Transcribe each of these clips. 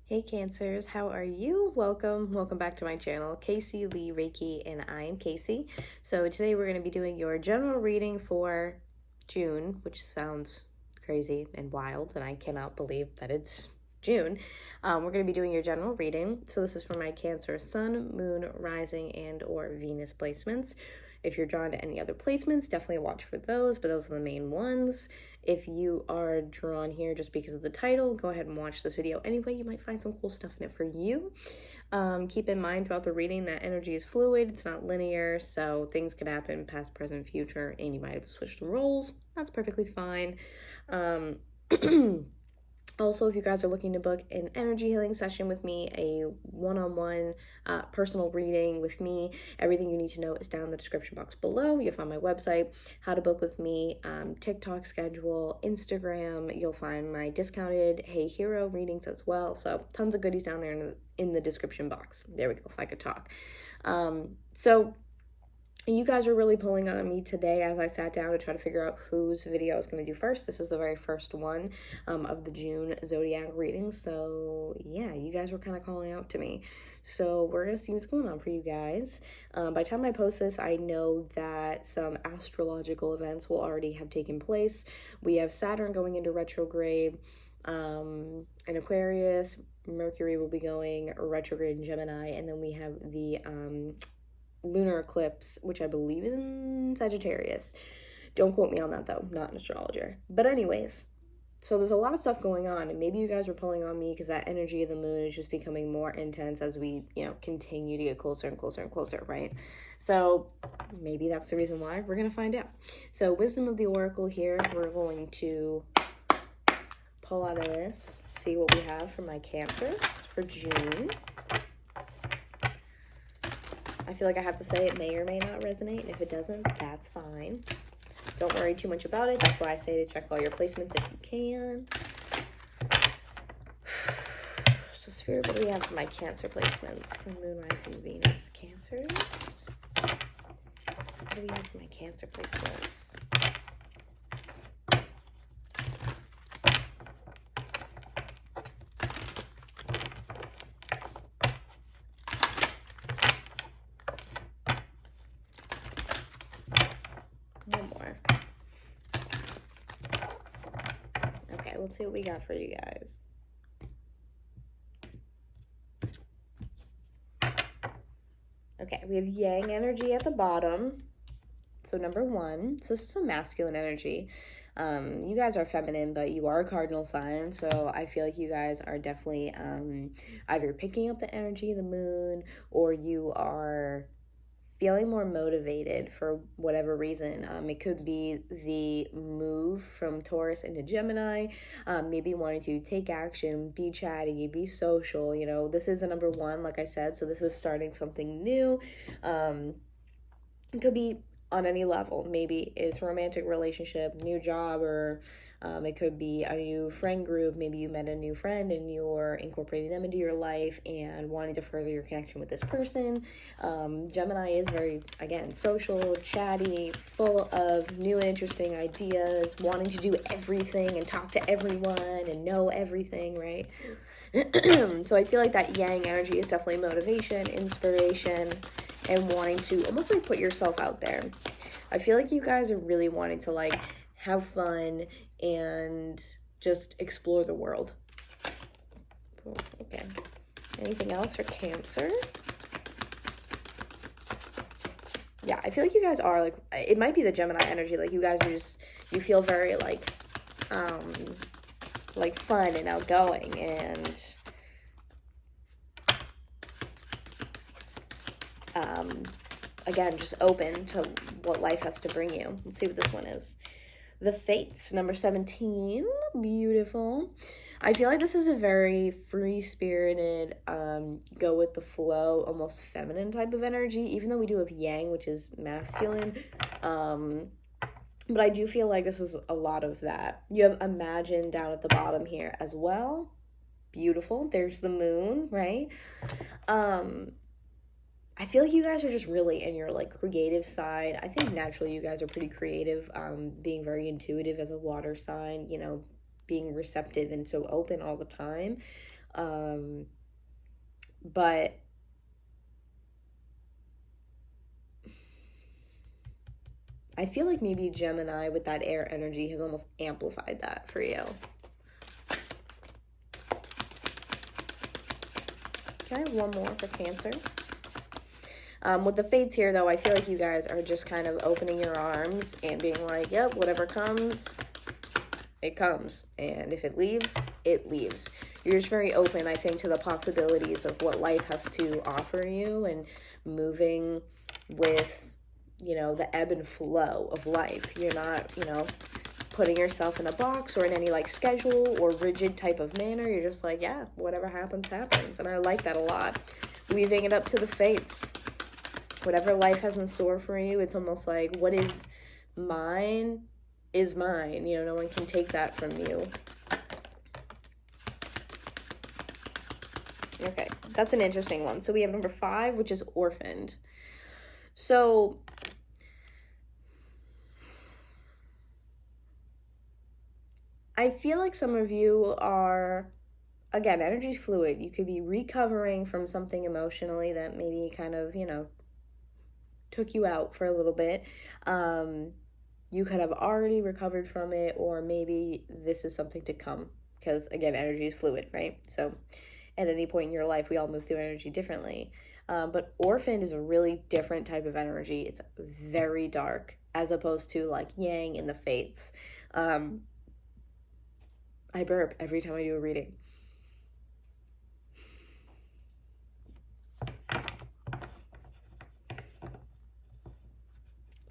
Hey Cancers, how are you? Welcome back to my channel, Caseyleigh and I am Casey. So today we're going to be doing your general reading for June, which sounds crazy and wild, and I cannot believe that it's June. We're going to be doing your general reading. So this is for my Cancer Sun, Moon, Rising, and or Venus placements. If you're drawn to any other placements, definitely watch for those, but those are the main ones. If you are drawn here just because of the title, go ahead and watch this video anyway. You might find some cool stuff in it for you. Keep in mind throughout the reading that energy is fluid. It's not linear, so things can happen past, present, future, and you might have to switch the roles. That's perfectly fine. Also, if you guys are looking to book an energy healing session with me, a one-on-one personal reading with me, everything you need to know is down in the description box below. You'll find my website, how to book with me, TikTok schedule, Instagram. You'll find my discounted heyhe.ro readings as well. So tons of goodies down there in the description box. There we go, if I could talk. You guys are really pulling on me today as I sat down to try to figure out whose video I was going to do first. This is the very first one of the June zodiac reading. So yeah, you guys were kind of calling out to me. So we're going to see what's going on for you guys. By the time I post this, I know that some astrological events will already have taken place. We have Saturn going into retrograde in Aquarius. Mercury will be going retrograde in Gemini. And then we have the lunar eclipse, which I believe is in Sagittarius. Don't quote me on that though, not an astrologer. But anyways, so there's a lot of stuff going on, and maybe you guys are pulling on me because that energy of the moon is just becoming more intense as we, continue to get closer and closer and closer, right? So maybe that's the reason why. We're going to find out. So wisdom of the oracle here, we're going to pull out of this, see what we have for my Cancers for June. I feel like I have to say it may or may not resonate, and if it doesn't, that's fine. Don't worry too much about it. That's why I say to check all your placements if you can. So Spirit, what do we have for my Cancer placements? Moon, Rising, Venus, Cancers. What do we have for my Cancer placements? Let's see what we got for you guys. Okay, we have yang energy at the bottom. So number one, so this is some masculine energy. You guys are feminine, but you are a cardinal sign. So I feel like you guys are definitely either picking up the energy of the moon, or you are feeling more motivated for whatever reason. It could be the move from Taurus into Gemini, maybe wanting to take action, be chatty, be social. This is a number one, like I said, so this is starting something new. It could be on any level. Maybe it's a romantic relationship, new job, or it could be a new friend group. Maybe you met a new friend and you're incorporating them into your life and wanting to further your connection with this person. Gemini is very, again, social, chatty, full of new and interesting ideas, wanting to do everything and talk to everyone and know everything, right? So I feel like that yang energy is definitely motivation, inspiration, and wanting to almost like put yourself out there. I feel like you guys are really wanting to like have fun and just explore the world. Okay. Anything else for Cancer? Yeah, I feel like you guys are like, it might be the Gemini energy. Like you guys are just, you feel very like fun and outgoing and again, just open to what life has to bring you. Let's see what this one is. The Fates, number 17. Beautiful. I feel like this is a very free-spirited, go with the flow, almost feminine type of energy, even though we do have yang, which is masculine. But I do feel like this is a lot of that. You have Imagine down at the bottom here as well. Beautiful. There's the moon, right? I feel like you guys are just really in your like creative side. I think naturally you guys are pretty creative, being very intuitive as a water sign, being receptive and so open all the time. But I feel like maybe Gemini with that air energy has almost amplified that for you. Can I have one more for Cancer? With the fates here, though, I feel like you guys are just kind of opening your arms and being like, yep, whatever comes, it comes. And if it leaves, it leaves. You're just very open, I think, to the possibilities of what life has to offer you and moving with, you know, the ebb and flow of life. You're not, you know, putting yourself in a box or in any like schedule or rigid type of manner. You're just like, yeah, whatever happens, happens. And I like that a lot. Leaving it up to the fates. Whatever life has in store for you, it's almost like what is mine is mine. You know, no one can take that from you. Okay, that's an interesting one. So we have number 5, which is orphaned. So I feel like some of you are, again, energy's fluid. You could be recovering from something emotionally that maybe kind of, you know, took you out for a little bit. You could have already recovered from it, or maybe this is something to come, because again, energy is fluid, right? So at any point in your life, we all move through energy differently. But orphaned is a really different type of energy. It's very dark, as opposed to like yang in the fates. I burp every time I do a reading.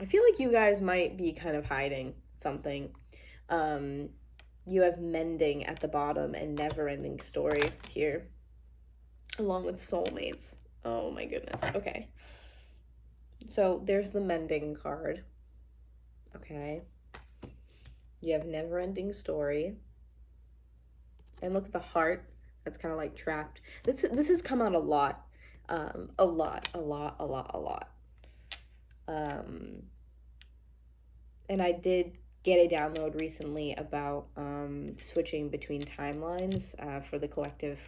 I feel like you guys might be kind of hiding something. You have mending at the bottom and never-ending story here, along with soulmates. Oh my goodness. Okay. So there's the mending card. Okay. You have never-ending story. And look at the heart. That's kind of like trapped. This has come out a lot. A lot. And I did get a download recently about switching between timelines for the collective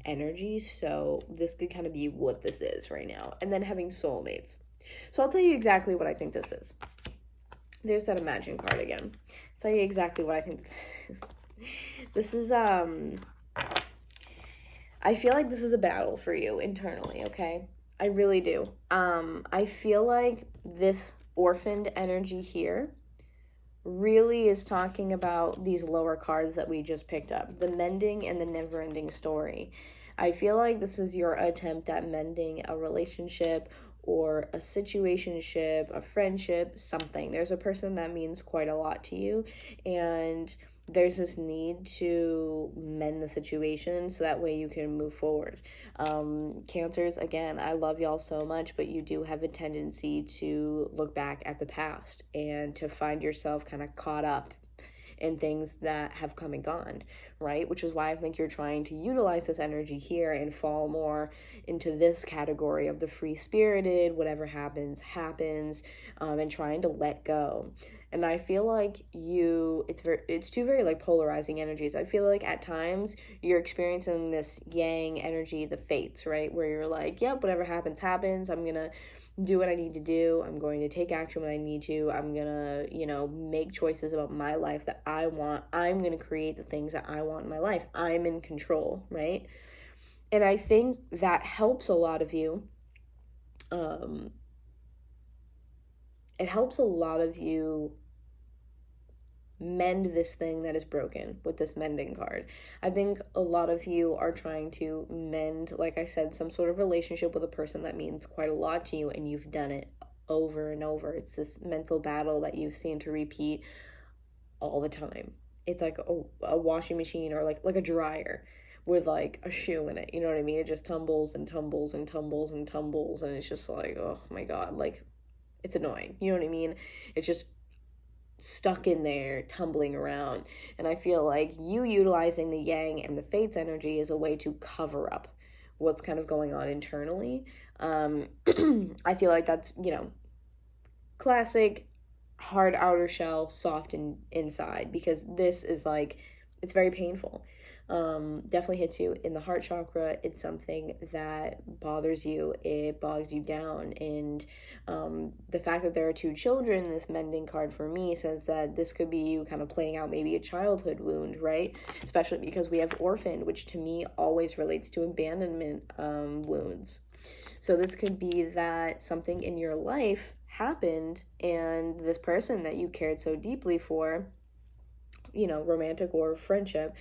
energy. So this could kind of be what this is right now. And then having soulmates. So I'll tell you exactly what I think this is. There's that Imagine card again. I'll tell you exactly what I think this is. This is, I feel like this is a battle for you internally, okay? I really do. I feel like this orphaned energy here really is talking about these lower cards that we just picked up, the mending and the never-ending story. I feel like this is your attempt at mending a relationship or a situationship, a friendship, something. There's a person that means quite a lot to you, and there's this need to mend the situation so that way you can move forward. Cancers, again, I love y'all so much, but you do have a tendency to look back at the past and to find yourself kind of caught up in things that have come and gone, right? Which is why I think you're trying to utilize this energy here and fall more into this category of the free-spirited, whatever happens, happens, and trying to let go. And I feel like it's two very like polarizing energies. I feel like at times you're experiencing this yang energy, the fates, right? Where you're like, yep, whatever happens, happens. I'm going to do what I need to do. I'm going to take action when I need to. I'm going to, you know, make choices about my life that I want. I'm going to create the things that I want in my life. I'm in control, right? And I think that helps a lot of you. It helps a lot of you mend this thing that is broken with this mending card. I think a lot of you are trying to mend, like I said, some sort of relationship with a person that means quite a lot to you, and you've done it over and over. It's this mental battle that you've seen to repeat all the time. It's like a washing machine or like a dryer with like a shoe in it, you know what I mean? It just tumbles and tumbles and tumbles and tumbles, and it's just like, oh my god, like it's annoying, you know what I mean? It's just stuck in there, tumbling around. And I feel like you utilizing the yang and the fates energy is a way to cover up what's kind of going on internally. I feel like that's, you know, classic hard outer shell, soft inside, because this is like, it's very painful. definitely hits you in the heart chakra. It's something that bothers you, it bogs you down. And the fact that there are two children, this mending card for me says that this could be you kind of playing out maybe a childhood wound, right? Especially because we have orphaned, which to me always relates to abandonment wounds. So this could be that something in your life happened and this person that you cared so deeply for, romantic or friendship,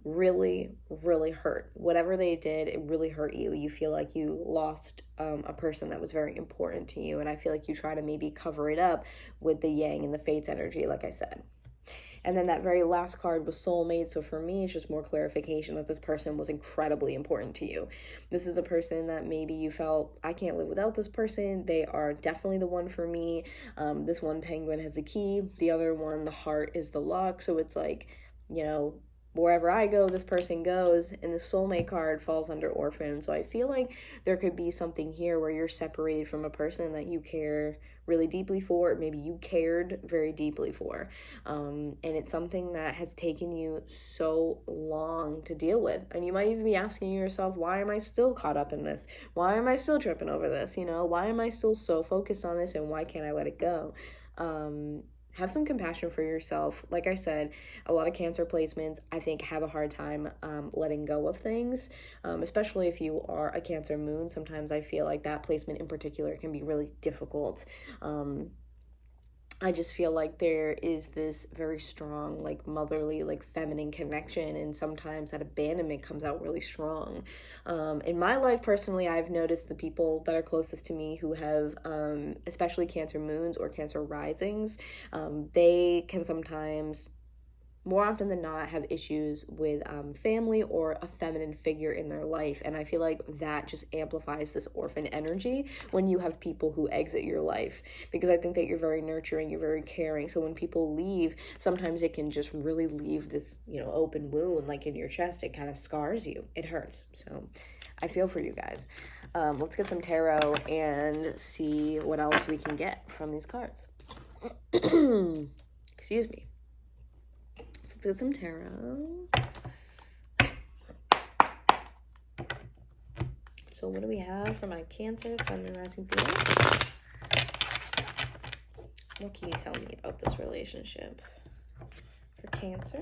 really, really hurt. Whatever they did, it really hurt you. You feel like you lost a person that was very important to you. And I feel like you try to maybe cover it up with the yang and the fates energy, like I said. And then that very last card was soulmate. So for me, it's just more clarification that this person was incredibly important to you. This is a person that maybe you felt, I can't live without this person. They are definitely the one for me. This one penguin has the key. The other one, the heart, is the lock. So it's like, wherever I go, this person goes, and the soulmate card falls under orphan. So I feel like there could be something here where you're separated from a person that you care really deeply for, or maybe you cared very deeply for. And it's something that has taken you so long to deal with. And you might even be asking yourself, why am I still caught up in this? Why am I still tripping over this? Why am I still so focused on this, and why can't I let it go? Have some compassion for yourself. Like I said, a lot of Cancer placements, I think, have a hard time letting go of things, especially if you are a Cancer moon. Sometimes I feel like that placement in particular can be really difficult. I just feel like there is this very strong, like, motherly, like, feminine connection, and sometimes that abandonment comes out really strong. In my life, personally, I've noticed the people that are closest to me who have, especially Cancer moons or Cancer risings, they can sometimes, more often than not, have issues with family or a feminine figure in their life. And I feel like that just amplifies this orphan energy when you have people who exit your life, because I think that you're very nurturing, you're very caring. So when people leave, sometimes it can just really leave this, open wound, like in your chest. It kind of scars you. It hurts. So I feel for you guys. Let's get some tarot and see what else we can get from these cards. Excuse me. Let's get some tarot. So what do we have for my Cancer, Sun, and Rising Venus? What can you tell me about this relationship for Cancer?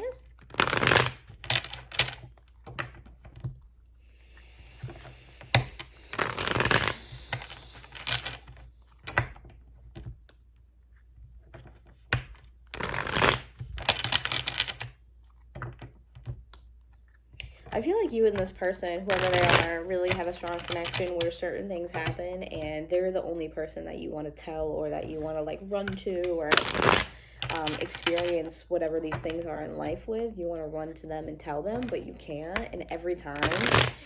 I feel like you and this person, whoever they are, really have a strong connection where certain things happen and they're the only person that you want to tell, or that you want to, like, run to, or experience whatever these things are in life with. You want to run to them and tell them, but you can't. And every time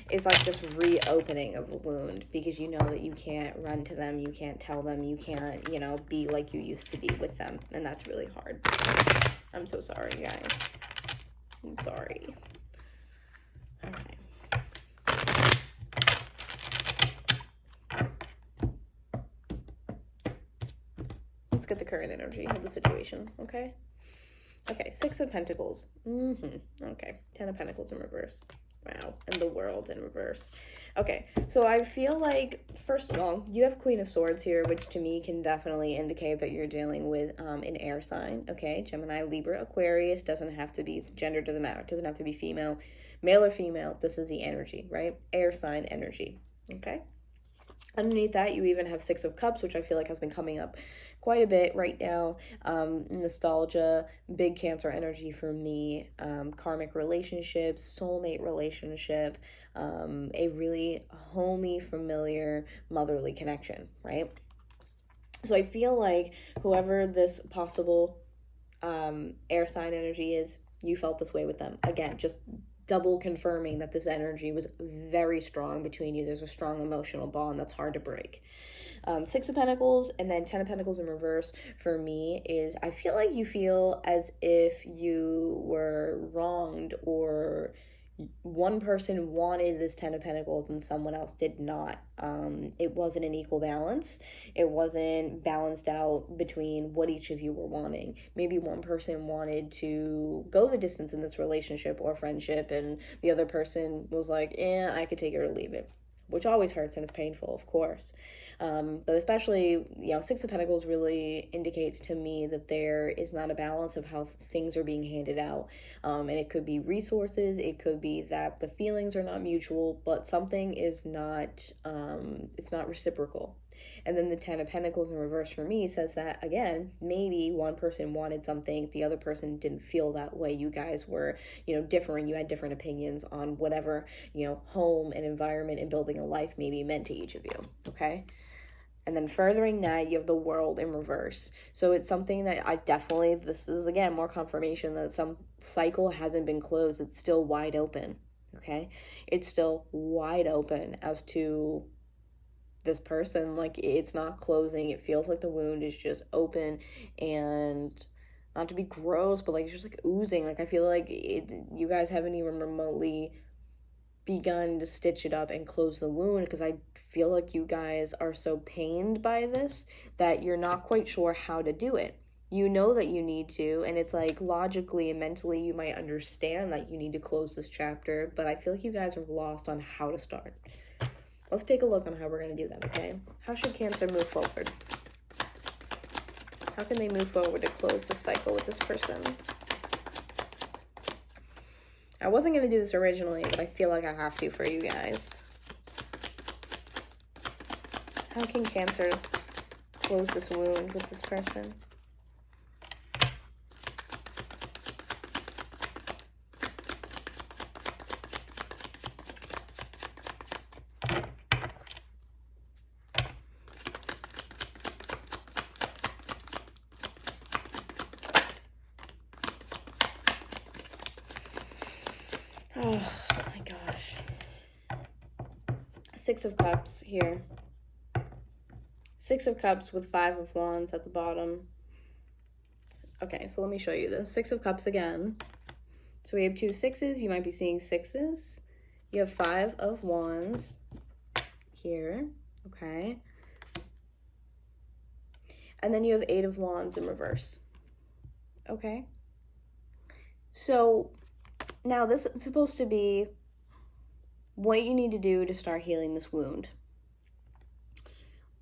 it's like this reopening of a wound, because you know that you can't run to them, you can't tell them, you can't, be like you used to be with them. And that's really hard. I'm so sorry, guys. I'm sorry. Okay. Let's get the current energy of the situation, okay? Okay, Six of Pentacles. Okay, Ten of Pentacles in reverse. Wow, and the World in reverse. Okay, so I feel like, first of all, you have Queen of Swords here, which to me can definitely indicate that you're dealing with an air sign, okay? Gemini, Libra, Aquarius, doesn't have to be, gender doesn't matter, doesn't have to be female, male or female. This is the energy, right? Air sign energy, okay? Underneath that, you even have Six of Cups, which I feel like has been coming up quite a bit right now. Nostalgia, big Cancer energy for me. Karmic relationships, soulmate relationship, a really homey, familiar, motherly connection, right? So I feel like whoever this possible air sign energy is, you felt this way with them. Again, just double confirming that this energy was very strong between you. There's a strong emotional bond that's hard to break. Six of Pentacles and then Ten of Pentacles in reverse for me is, I feel like you feel as if you were wronged, or one person wanted this Ten of Pentacles and someone else did not. It wasn't an equal balance. It wasn't balanced out between what each of you were wanting. Maybe one person wanted to go the distance in this relationship or friendship, and the other person was like, I could take it or leave it, which always hurts and is painful, of course. But especially, Six of Pentacles really indicates to me that there is not a balance of how things are being handed out. And it could be resources, it could be that the feelings are not mutual, but something is not, it's not reciprocal. And then the Ten of Pentacles in reverse for me says that, again, maybe one person wanted something, the other person didn't feel that way. You guys were, differing. You had different opinions on whatever, home and environment and building a life maybe meant to each of you, okay? And then furthering that, you have the World in reverse. So it's something that this is, again, more confirmation that some cycle hasn't been closed. It's still wide open, okay? It's still wide open as to this person. Like, it's not closing. It feels like the wound is just open, and not to be gross, but like it's just like oozing. Like, I feel like you guys haven't even remotely begun to stitch it up and close the wound, because I feel like you guys are so pained by this that you're not quite sure how to do it. You know that you need to, and it's like logically and mentally you might understand that you need to close this chapter, but I feel like you guys are lost on how to start. Let's take a look on how we're going to do that, okay? How should Cancer move forward? How can they move forward to close the cycle with this person? I wasn't going to do this originally, but I feel like I have to for you guys. How can Cancer close this wound with this person? Oh my gosh. Six of Cups here. Six of Cups with Five of Wands at the bottom. Okay, so let me show you this. Six of Cups again. So we have two sixes. You might be seeing sixes. You have Five of Wands here. Okay. And then you have Eight of Wands in reverse. Okay. So now this is supposed to be what you need to do to start healing this wound.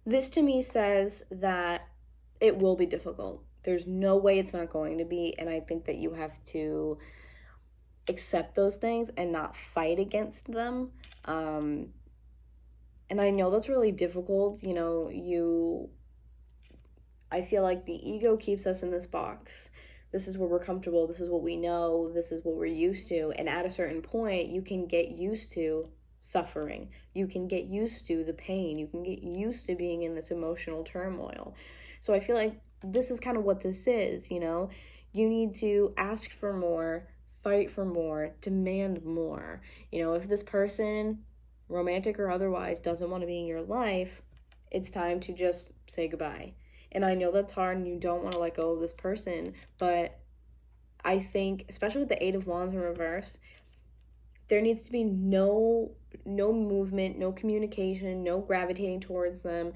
This to me says that it will be difficult. There's no way it's not going to be, and I think that you have to accept those things and not fight against them. And I know that's really difficult. I feel like the ego keeps us in this box. This is where we're comfortable. This is what we know. This is what we're used to. And at a certain point, you can get used to suffering. You can get used to the pain. You can get used to being in this emotional turmoil. So I feel like this is kind of what this is, You need to ask for more, fight for more, demand more. If this person, romantic or otherwise, doesn't want to be in your life, it's time to just say goodbye. And I know that's hard and you don't want to let go of this person, but I think, especially with the Eight of Wands in reverse, there needs to be no movement, no communication, no gravitating towards them.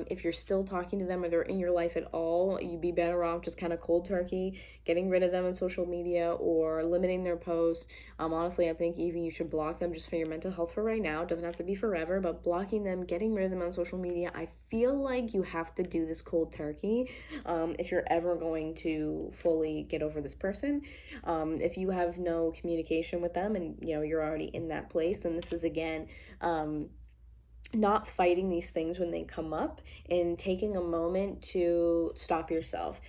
If you're still talking to them or they're in your life at all, you'd be better off just kind of cold turkey, getting rid of them on social media or limiting their posts. Honestly, I think even you should block them just for your mental health for right now. It doesn't have to be forever, but blocking them, getting rid of them on social media, I feel like you have to do this cold turkey if you're ever going to fully get over this person. If you have no communication with them and you're already in that place, then this is again not fighting these things when they come up and taking a moment to stop yourself.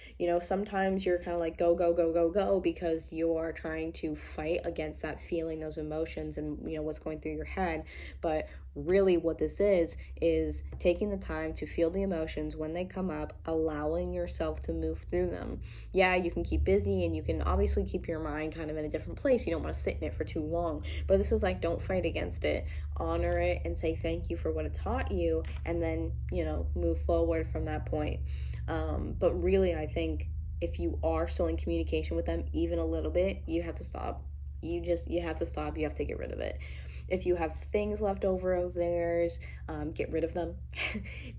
Sometimes you're kind of like go, go, go, go, go because you are trying to fight against that feeling, those emotions, and what's going through your head. But really what this is taking the time to feel the emotions when they come up, allowing yourself to move through them. Yeah, you can keep busy and you can obviously keep your mind kind of in a different place. You don't want to sit in it for too long, but this is like, don't fight against it, honor it and say thank you for what it taught you, and then move forward from that point. But really, I think if you are still in communication with them even a little bit, you have to stop. You have to stop. You have to get rid of it. If you have things left over of theirs, get rid of them.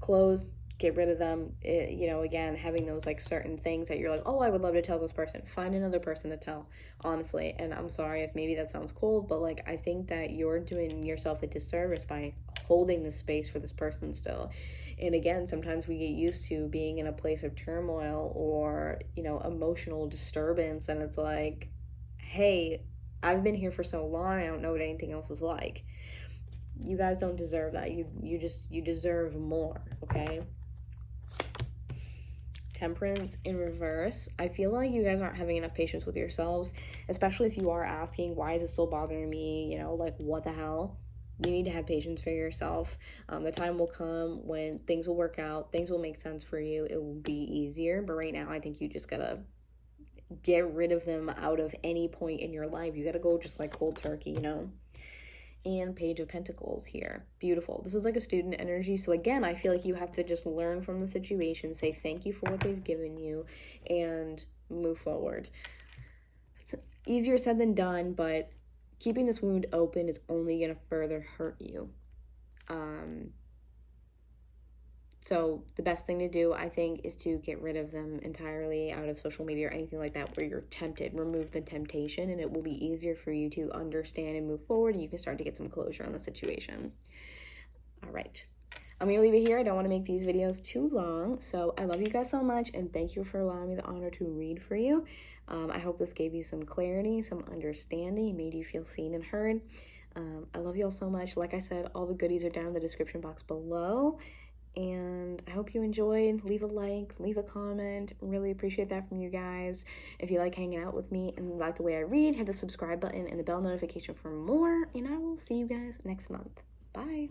Clothes, get rid of them. Again, having those like certain things that you're like, oh, I would love to tell this person. Find another person to tell, honestly. And I'm sorry if maybe that sounds cold, but like, I think that you're doing yourself a disservice by holding the space for this person still. And again, sometimes we get used to being in a place of turmoil or, emotional disturbance. And it's like, hey, I've been here for so long, I don't know what anything else is like. You guys don't deserve that. You deserve more, okay? Temperance in reverse. I feel like you guys aren't having enough patience with yourselves, especially if you are asking, why is it still bothering me? Like, what the hell? You need to have patience for yourself. The time will come when things will work out. Things will make sense for you. It will be easier. But right now, I think you just gotta get rid of them out of any point in your life. You gotta go just like cold turkey, And Page of Pentacles here. Beautiful. This is like a student energy. So again, I feel like you have to just learn from the situation, say thank you for what they've given you, and move forward. It's easier said than done, but keeping this wound open is only going to further hurt you. So the best thing to do, I think, is to get rid of them entirely out of social media or anything like that where you're tempted. Remove the temptation, and it will be easier for you to understand and move forward, and you can start to get some closure on the situation. All right. I'm going to leave it here. I don't want to make these videos too long. So I love you guys so much, and thank you for allowing me the honor to read for you. I hope this gave you some clarity, some understanding, made you feel seen and heard. I love you all so much. Like I said, all the goodies are down in the description box below. And I hope you enjoyed. Leave a like, leave a comment. Really appreciate that from you guys. If you like hanging out with me and like the way I read, hit the subscribe button and the bell notification for more. And I will see you guys next month. Bye.